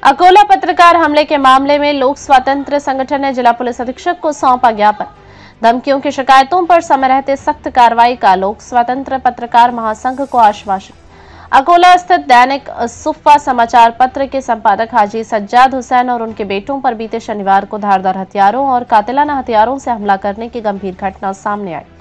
अकोला पत्रकार हमले के मामले में लोक स्वातंत्र्य संगठन ने जिला पुलिस अधीक्षक को सौंपा ज्ञापन। धमकियों की शिकायतों पर समय रहते सख्त कार्रवाई का लोक स्वतंत्र पत्रकार महासंघ को आश्वासन। अकोला स्थित दैनिक सुफ़ा समाचार पत्र के संपादक हाजी सज्जाद हुसैन और उनके बेटों पर बीते शनिवार को धारदार हथियारों और कातिलाना हथियारों से हमला करने की गंभीर घटना सामने आई।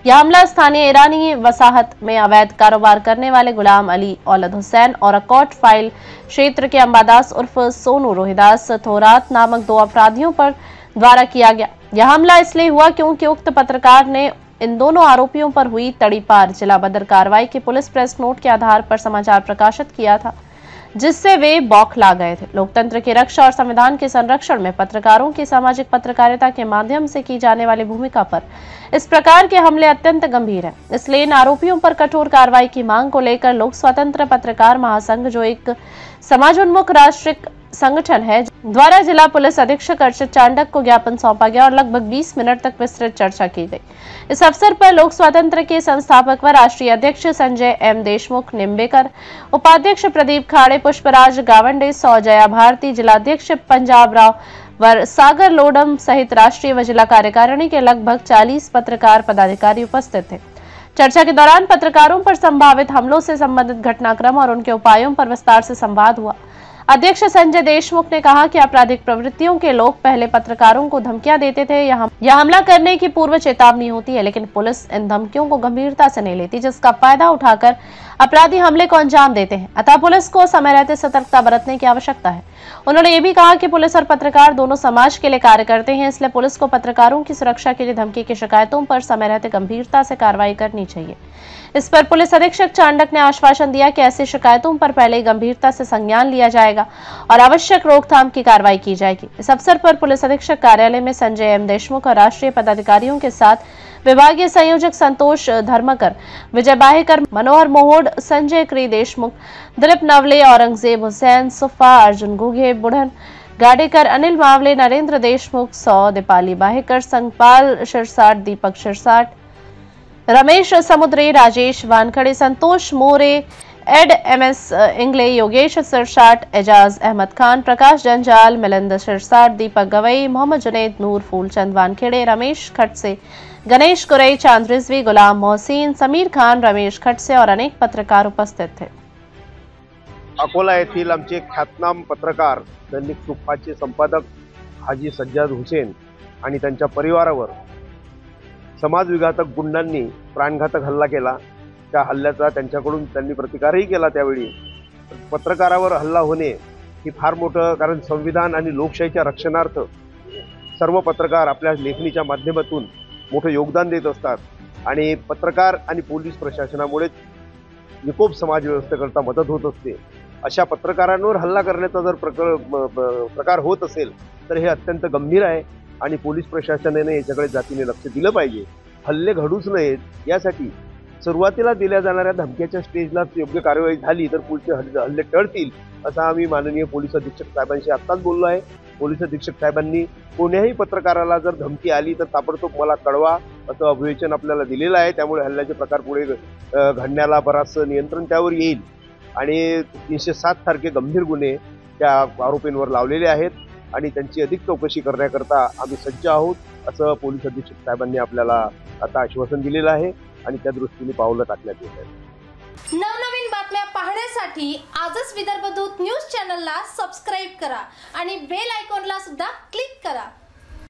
यह हमला स्थानीय ईरानी वसाहत में अवैध कारोबार करने वाले गुलाम अली औलद हुसैन और अकोट फाइल क्षेत्र के अंबादास उर्फ सोनू रोहिदास थोरात नामक दो अपराधियों पर द्वारा किया गया। यह हमला इसलिए हुआ क्योंकि उक्त पत्रकार ने इन दोनों आरोपियों पर हुई तड़ीपार जिला बदर कार्रवाई के पुलिस प्रेस नोट के आधार पर समाचार प्रकाशित किया था, जिससे वे बौखला गए थे। लोकतंत्र की रक्षा और संविधान के संरक्षण में पत्रकारों की सामाजिक पत्रकारिता के माध्यम से की जाने वाली भूमिका पर इस प्रकार के हमले अत्यंत गंभीर हैं। इसलिए इन आरोपियों पर कठोर कार्रवाई की मांग को लेकर लोक स्वतंत्र पत्रकार महासंघ, जो एक समाजोन्मुख राष्ट्रीय संगठन है, द्वारा जिला पुलिस अधीक्षक अर्चित चांडक को ज्ञापन सौंपा गया और लगभग 20 मिनट तक विस्तृत चर्चा की गई। इस अवसर पर लोक स्वातंत्र के संस्थापक व राष्ट्रीय अध्यक्ष संजय एम देशमुख निम्बेकर, उपाध्यक्ष प्रदीप खाड़े, पुष्पराज गावंडे, सौजया भारती, जिलाध्यक्ष पंजाब राव व सागर लोडम सहित राष्ट्रीय व जिला कार्यकारिणी के लगभग 40 पत्रकार पदाधिकारी उपस्थित थे। चर्चा के दौरान पत्रकारों पर संभावित हमलों से संबंधित घटनाक्रम और उनके उपायों पर विस्तार से संवाद हुआ। अध्यक्ष संजय देशमुख ने कहा कि आपराधिक प्रवृत्तियों के लोग पहले पत्रकारों को धमकियां देते थे। यह हमला करने की पूर्व चेतावनी होती है, लेकिन पुलिस इन धमकियों को गंभीरता से नहीं लेती, जिसका फायदा उठाकर अपराधी हमले को अंजाम देते हैं। अतः पुलिस को समय रहते सतर्कता बरतने की आवश्यकता है। उन्होंने ये भी कहा कि पुलिस और पत्रकार दोनों समाज के लिए कार्य करते हैं, इसलिए पुलिस को पत्रकारों की सुरक्षा के लिए धमकी की शिकायतों पर समय रहते गंभीरता से कार्रवाई करनी चाहिए। इस पर पुलिस अधीक्षक चांडक ने आश्वासन दिया कि ऐसी शिकायतों पर पहले गंभीरता से संज्ञान लिया जाएगा और आवश्यक रोकथाम की कार्रवाई की जाएगी। इस अवसर पर पुलिस अधीक्षक कार्यालय में संजय एम देशमुख और राष्ट्रीय पदाधिकारियों के साथ विभागीय संयोजक संतोष धर्मकर, विजय बाहेकर, मनोहर मोहोड, संजय क्री देशमुख, दिलीप नवले, औरंगजेब हुसैन, सुफा, अर्जुन गुगे, बुढ़न गाडेकर, अनिल मावले, नरेंद्र देशमुख, सौ, दीपाली बाहेकर, संगपाल शिरसाट, दीपक शिरसाट, रमेश समुद्रे, राजेश वानखड़े, संतोष मोरे, एड एमएस इंगले, योगेश सिरसाट, एजाज अहमद खान, प्रकाश जंजाल, मिलिंद शिरसाट, दीपक गवई, मोहम्मद जुनैद, नूर फूलचंद वानखेड़े, रमेश खटसे, गणेश कुरई, चांद रिजवी, गुलाम मोहसिन, समीर खान, रमेश खटसे और अनेक पत्रकार उपस्थित थे। अकोला येथील आमचे ख्यातनाम पत्रकार दैनिक सुफाचे संपादक हाजी सज्जाद हुसेन आणि त्यांच्या परिवारावर समाजविघातक गुंडांनी प्राणघातक हल्ला केला। त्या हल्ल्याचा त्यांच्याकडून त्यांनी प्रतिकारही केला। त्यावेळी पत्रकारावर हल्ला होणे ही फार मोठं, कारण संविधान आणि लोकशाहीच्या रक्षणार्थ सर्व पत्रकार आपल्या लेखणीच्या माध्यमातून मोठं योगदान देत असतात आणि पत्रकार आणि पोलीस प्रशासनामुळे निकोप समाज व्यवस्थेकरता मदत होत असते। अशा पत्रकारांवर हल्ला करण्याचा जर प्रकार होत असेल तर हे अत्यंत गंभीर आहे आणि पोलीस प्रशासनाने याच्याकडे जातीने लक्ष दिलं पाहिजे। हल्ले घडूच नयेत यासाठी सुरुवातीला दिल्या जाणाऱ्या धमक्याच्या स्टेजला योग्य कार्यवाही झाली तर पुढचे हल्ले टळतील, असं आम्ही माननीय पोलीस अधीक्षक साहेबांशी आत्ताच बोललो आहे। पोलीस अधीक्षक साहेबांनी कोण्याही पत्रकाराला जर धमकी आली तर ताबडतोब मला कळवा असं अभिवचन आपल्याला दिलेलं आहे। त्यामुळे हल्ल्याचे प्रकार पुढे घडण्याला बराचसं नियंत्रण त्यावर येईल आणि 307 सारखे गंभीर गुन्हे त्या आरोपींवर लावलेले आहेत आणि त्यांची अधिक चौकशी करण्याकरता आम्ही सज्ज आहोत, असं पोलीस अधीक्षक साहेबांनी आपल्याला आता आश्वासन दिलेलं आहे आणि त्या दृष्टीने पावलं टाकण्यात येत आहेत। नवनवीन बातम्या पाहण्यासाठी आजच विदर्भ दूत न्यूज चॅनलला सबस्क्राईब करा आणि बेल आयकॉनला सुद्धा क्लिक करा।